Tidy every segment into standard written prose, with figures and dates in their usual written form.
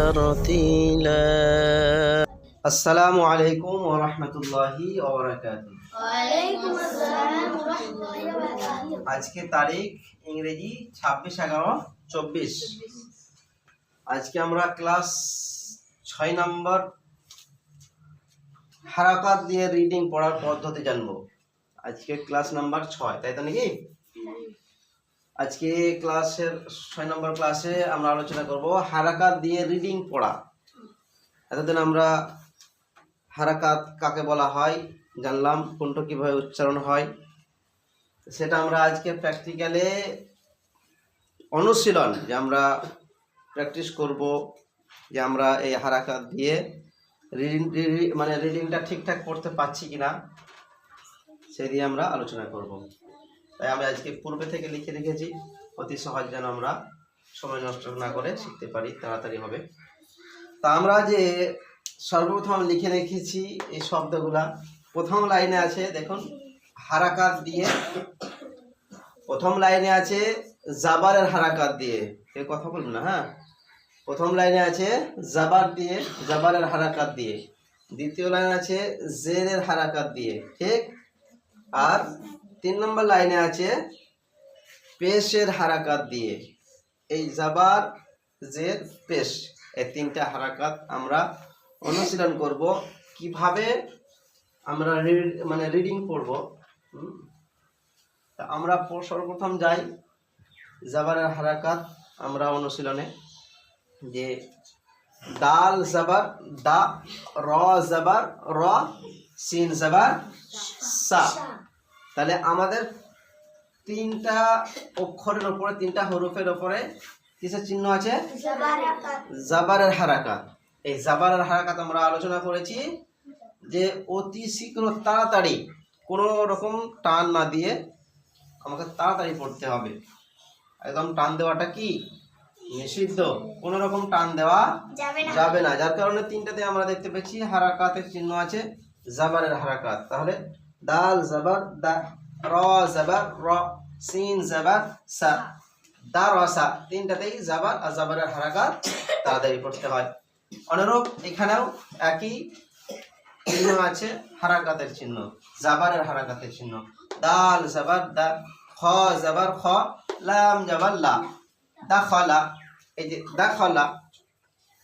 ترتيلا আসসালামু আলাইকুম ওয়া রাহমাতুল্লাহি ওয়া বারাকাতুহু। ওয়ালাইকুম আসসালাম ওয়া রাহমাতুল্লাহি ওয়া বারাকাতুহু। আজকে তারিখ ইংরেজি 26/11/24। আজকে আমরা ক্লাস 6 নম্বর হারাকাত দিয়ে রিডিং পড়ার পদ্ধতি জানবো। আজকে ক্লাস নাম্বার 6, তাই তো নাকি? আজকে ক্লাসের 6 নম্বর ক্লাসে আমরা আলোচনা করব হারাকাত দিয়ে রিডিং পড়া। এতদিন আমরা হারাকাত কাকে বলা হয় জানলাম, কোনটা কিভাবে উচ্চারণ হয়, সেটা আমরা আজকে প্র্যাকটিক্যালে অনুশীলন যে আমরা প্র্যাকটিস করব যে আমরা এই হারাকাত দিয়ে রিডিংটা ঠিকঠাক করতে পারছি কিনা সেই দিয়ে আমরা আলোচনা করব। তাই আমি আজকে পূর্বে থেকে লিখে রেখেছি, অতি সহজ যেন আমরা সময় নষ্ট না করে শিখতে পারি, তাড়াতাড়ি হবে। তা আমরা যে সর্বপ্রথম লিখে রেখেছি এই শব্দগুলা, প্রথম লাইনে আছে দেখুন হারাকাত দিয়ে, প্রথম লাইনে আছে জাবারের হারাকাত দিয়ে, কেউ কথা বলবেন না, হ্যাঁ। প্রথম লাইনে আছে জাবার দিয়ে, জাবারের হারাকাত দিয়ে। দ্বিতীয় লাইনে আছে জেরের হারাকাত দিয়ে, ঠিক। আর 3 নম্বর লাইনে আছে পেশের হারাকাত দিয়ে। এই জাবার, জের, পেশ, এই 3টা হারাকাত আমরা অনুশীলন করব কিভাবে আমরা রিডিং পড়ব। তা আমরা সর্বপ্রথম যাই জাবারের হারাকাত আমরা অনুশীলনে, যে দাল জাবার দা, র জাবার র, সিন জাবার সা। তাহলে আমাদের 3টা অক্ষরের উপরে, 3টা হরফের উপরে কিসের চিহ্ন আছে? জাবারের হারাকাত। এই জাবারের হারাকাত আমরা আলোচনা করেছি যে অতি শীঘ্র তাড়াতাড়ি, কোনো রকম টান না দিয়ে আমাকে তাড়াতাড়ি পড়তে হবে। একদম টান দেওয়াটা কি নিষিদ্ধ, কোনো রকম টান দেওয়া যাবে না। যার কারণে 3টাতে আমরা দেখতে পাচ্ছি হারাকাতের চিহ্ন আছে জাবারের হারাকাত। তাহলে দাল জাবার দা, র জাবার র, সিন জাবার সা, দা র সা, 3টাতেই জাবার আর জাবারের হারাকাত তাড়াতাড়ি পড়তে হয়। অনুরূপ এখানেও একই চিহ্ন আছে, হারাকাতের চিহ্ন, জাবারের হারাকাতের চিহ্ন। দাল জাবার দা, খ জাবার খ, লাম জাবার লা, দাখালা। এই যে দাখালা,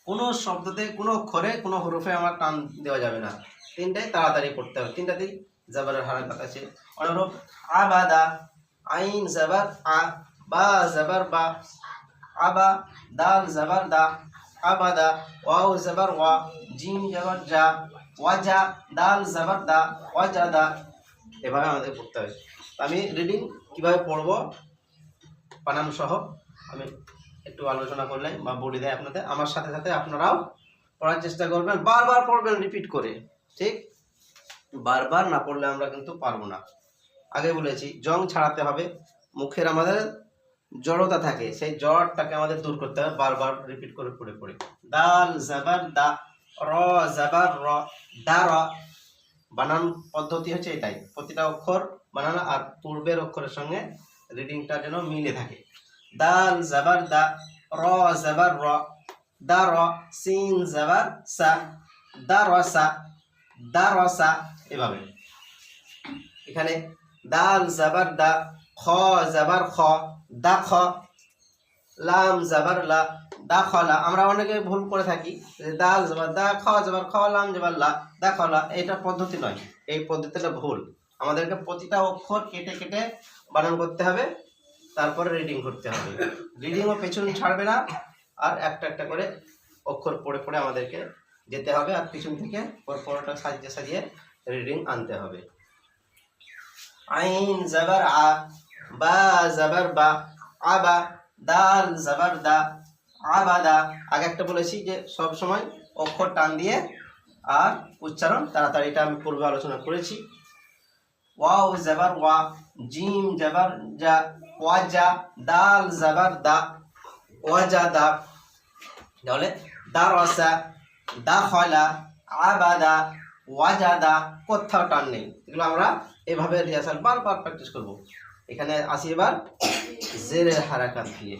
কোনো শব্দতে, কোনো অক্ষরে, কোনো হরফে আমার টান দেওয়া যাবে না, 3টাই তাড়াতাড়ি পড়তে হবে, 3টাতেই জাবারের হারাকাত আছে। অনুরূপ আবাদা, আইন জাবার আ, বা জাবার বা, আবা, দাল জাবার দা, আবাদা, ওয়াও জাবার ওয়া, জিম জাবার জা, ওয়াজা, দাল জাবার দা, ওয়াজাদা। এভাবে আমাদের পড়তে হবে। আমি রিডিং কিভাবে পড়ব বানান সহ আমি একটু আলোচনা করলাম বা বলে দেয় আপনাদের, আমার সাথে সাথে আপনারাও পড়ার চেষ্টা করবেন, বারবার পড়বেন রিপিট করে, ঠিক। বারবার না পড়লে আমরা কিন্তু পারবো না। আগে বলেছি জং ছাড়াতে হবে, মুখের আমাদের জড়তা থাকে, সেই জড়টাকে আমাদের দূর করতে হবে বারবার রিপিট করে পড়ে পড়ে। দাল জাবার দা, র জাবার র, দা র। বানান পদ্ধতি হচ্ছে এটাই, প্রতিটা অক্ষর বানানো আর পূর্বের অক্ষরের সঙ্গে রিডিংটা যেন মিলে থাকে। দাল জাবার দা, র জাবার র, দা র, সিন জাবার সা, দা র সা, দা র সা। এভাবে এখানে দাল জাবার দা, খ জাবার খ, দা খ, লাম জাবার লা, দা খলা। আমরা অনেকে ভুল করে থাকি, দাল জাবার দা, খ জাবার খ, লাম জাবার লা, দা খলা। এটা পদ্ধতি নয়, এই পদ্ধতিটা ভুল। আমাদেরকে প্রতিটা অক্ষর কেটে কেটে বানান করতে হবে, তারপরে রিডিং করতে হবে। রিডিংও পেছন ছাড়বে না, আর একটা একটা করে অক্ষর পড়ে পড়ে আমাদেরকে যেতে হবে, আর পিছন থেকে পরপরটা সাজিয়ে সাজিয়ে রিডিং আনতে হবে। আইন জাবার আ, বা জাবার বা, আবা, দাল জাবার দা, আবাদা। আগে একটা বলেছি যে সব সময় অক্ষর টান দিয়ে আর উচ্চারণ তাড়াতাড়ি, এটা আমি পূর্বে আলোচনা করেছি। ওয়াও জাবার ওয়া, জিম জাবার জা, ওয়াজা, দাল জাবার দা, ওয়াজাদা। তাহলে দারাসা, দাখালা, আবাদা, ওয়াজাদা, কোথাও টান নেই। এগুলো আমরা এভাবে রিহার্সাল বারবার প্র্যাকটিস করব। এখানে আসি এবার জেরের হারাকাত দিয়ে।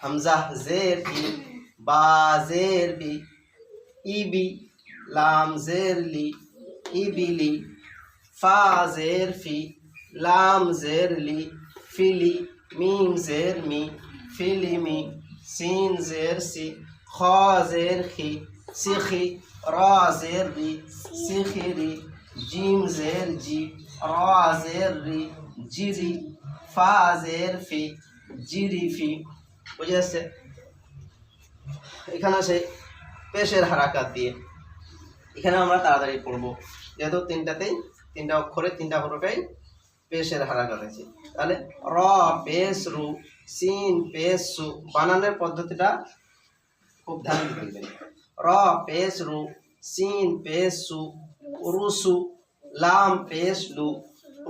হামজা জের ই, বা জের বি ইবি লাম জের লি ইবিলি ফা জের ফি লাম জের লি ফিলি মিম জের মি ফিলিমি সিন জের সি খ জের খি সিখি রা জের রি সিখিরি জিম জের জি রা জের রি জিরি ফা জের ফি জিরিফি। বুঝে যাচ্ছে? এখানে সেই পেশের হারাকাত দিয়ে এখানে আমরা তাড়াতাড়ি পড়বো, যেহেতু তিনটা অক্ষরে তিনটা হরফেই পেশের হারাকাত আছে। তাহলে র পেশ রু, সিন পেশ সু, বানানের পদ্ধতিটা খুব ধ্যান দিয়ে দেখবেন। র পেশ রু, সিন পেশ সু, রুসু, লাম পেশ লু,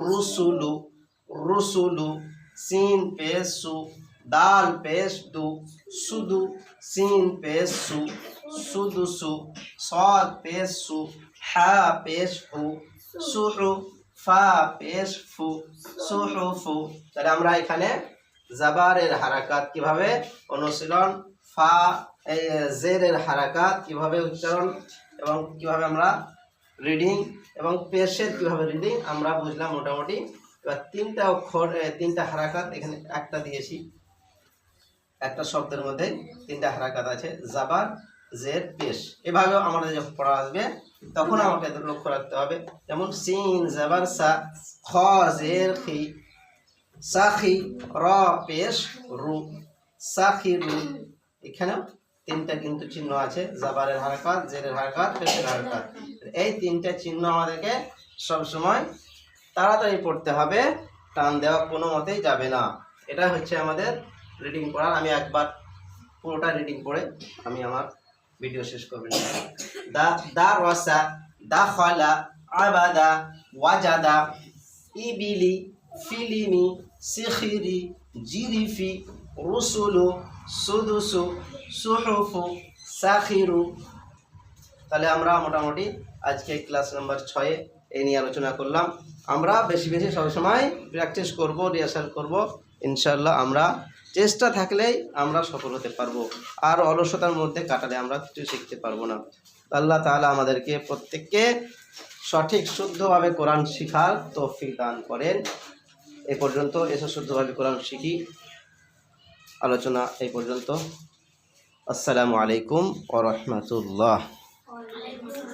রুসুলু, রুসুলু, সিন পেশ সু, দাল পেশ দু, সুদু, সিন পেশ সু, সুদুসু, صاد পেশ সু, হা পেশ হু, সুহু, ফা পেশ ফু, সুহুফু। তাহলে আমরা এখানে জাবারের হারাকাত কিভাবে অনুশীলন, ফা জেরের হারাকাত কিভাবে উচ্চারণ এবং কিভাবে আমরা রিডিং এবং পেশের কিভাবে রিডিং আমরা বুঝলাম মোটামুটি। এবার তিনটা অক্ষর তিনটা হারাকাত এখানে একটা দিয়েছি, একটা শব্দের মধ্যে তিনটা হারাকাত আছে, জাবার জের পেশ। এভাবেও আমাদের যখন পড়া আসবে তখন আমাকে লক্ষ্য রাখতে হবে। যেমন সিন জাবার সা, খ জের খি, সাখি, র পেশ রু, সাখিরু। এখানেও তিনটা কিন্তু চিহ্ন আছে, জাবারের হারাকাত, জেরের হারাকাত, পেশের হারাকাত। এই তিনটা চিহ্ন আমাদেরকে সবসময় তাড়াতাড়ি পড়তে হবে, টান দেওয়া কোনো মতেই যাবে না। এটা হচ্ছে আমাদের রিডিং পড়ার। আমি একবার পুরোটা রিডিং পড়ে আমি আমার ভিডিও শেষ করবেন। দা রসা, দা খলা, আবাদা, ওয়াজাদা, ইবিলি, ফিলিমি, সিখিরি, জিরিফি, রুসুলু, সুদুসু, সুহুফু, সাখিরু। তাহলে আমরা মোটামুটি আজকে ক্লাস নাম্বার 6 এই নিয়ে আলোচনা করলাম। আমরা বেশি বেশি সবসময় প্র্যাকটিস করব, রিহার্সাল করব। ইনশাল্লাহ আমরা চেষ্টা থাকলেই আমরা সফল হতে পারবো, আর অলসতার মধ্যে কাটালে আমরা কিছু শিখতে পারবো না। আল্লাহ তাআলা আমাদেরকে প্রত্যেককে সঠিক শুদ্ধভাবে কোরআন শিখার তৌফিক দান করেন। এই পর্যন্ত এসে শুদ্ধভাবে কোরআন শিখি। আলোচনা এই পর্যন্ত। আসসালামু আলাইকুম ওয়া রাহমাতুল্লাহ।